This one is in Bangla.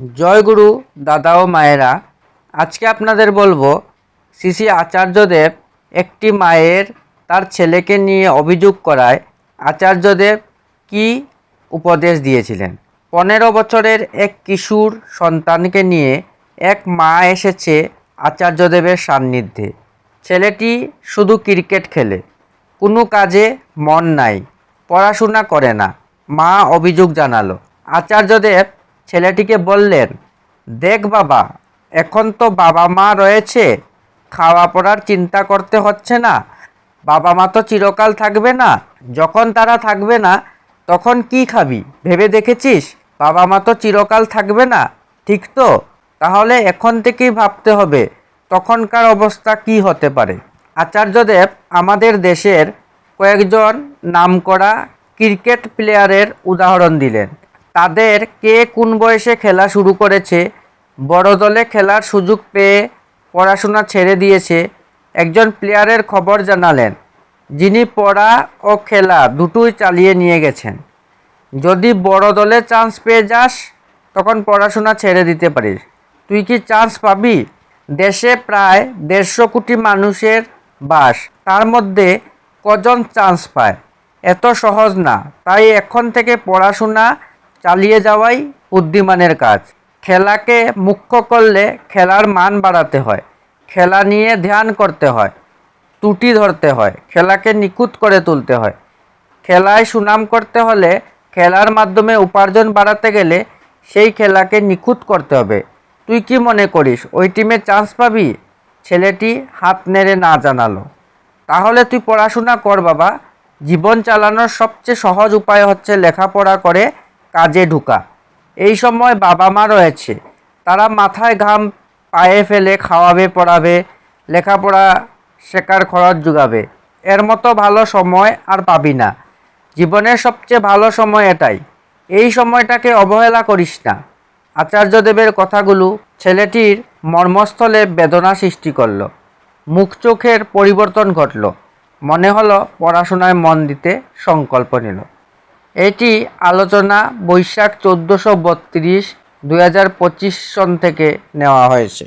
জয় গুরু দাদা ও মায়েরা, আজকে আপনাদের বলবো শ্রী শ্রী আচার্যদেব একটি মায়ের তার ছেলেকে নিয়ে অভিযোগ করায় আচার্যদেব কি উপদেশ দিয়েছিলেন। 15 বছরের এক কিশোর সন্তানকে নিয়ে এক মা এসেছে আচার্যদেবের সান্নিধ্যে। ছেলেটি শুধু ক্রিকেট খেলে, কোনো কাজে মন নাই, পড়াশোনা করে না। মা অভিযোগ জানালো। আচার্যদেব ছেলেটিকে বললেন, দেখ বাবা, এখন তো বাবা মা রয়েছে, খাওয়া পড়ার চিন্তা করতে হচ্ছে না। বাবা মা তো চিরকাল থাকবে না, যখন তারা থাকবে না তখন কি খাবি ভেবে দেখেছিস? বাবা মা তো চিরকাল থাকবে না, ঠিক তো? তাহলে এখন থেকেই ভাবতে হবে তখনকার অবস্থা কি হতে পারে। আচার্যদেব আমাদের দেশের কয়েকজন নামকরা ক্রিকেট প্লেয়ারের উদাহরণ দিলেন। তাদের কে কোন বয়সে খেলা শুরু করেছে, বড় দলে খেলার সুযোগ পেয়ে পড়াশোনা ছেড়ে দিয়েছে। একজন প্লেয়ারের খবর জানালেন, যিনি পড়া ও খেলা দুটোই চালিয়ে নিয়ে গেছেন। যদি বড় দলে চান্স পেয়ে যাস তখন পড়াশোনা ছেড়ে দিতে পারিস। তুই কি চান্স পাবি? দেশে প্রায় 150 কোটি মানুষের বাস, তার মধ্যে কজন চান্স পায়? এত সহজ না। তাই এখন থেকে পড়াশোনা চালিয়ে যাওয়াই বুদ্ধিমানের কাজ। খেলাকে মুখ্য করলে খেলার মান বাড়াতে হয়, খেলা নিয়ে ধ্যান করতে হয়, ত্রুটি ধরতে হয়, খেলাকে নিখুঁত করে তুলতে হয়। খেলায় সুনাম করতে হলে, খেলার মাধ্যমে উপার্জন বাড়াতে গেলে সেই খেলাকে নিখুঁত করতে হবে। তুই কি মনে করিস ওই টিমে চান্স পাবি? ছেলেটি হাত নেড়ে না জানালো। তাহলে তুই পড়াশোনা কর বাবা। জীবন চালানোর সবচেয়ে সহজ উপায় হচ্ছে লেখাপড়া করে কাজে ঢোকা। এই সময় বাবা মা রয়েছে, তারা মাথায় ঘাম পায়ে ফেলে খাওয়াবে, পড়াবে, লেখাপড়া শেখার খরচ যোগাবে। এর মতো ভালো সময় আর পাবি না। জীবনের সবচেয়ে ভালো সময় এটাই, এই সময়টাকে অবহেলা করিস না। আচার্যদেবের কথাগুলো ছেলেটির মর্মস্থলে বেদনা সৃষ্টি করলো। মুখ চোখের পরিবর্তন ঘটল, মনে হলো পড়াশোনায় মন দিতে সংকল্প নিল। এটি আলোচনা বৈশাখ 1432 2025 সন থেকে নেওয়া হয়েছে।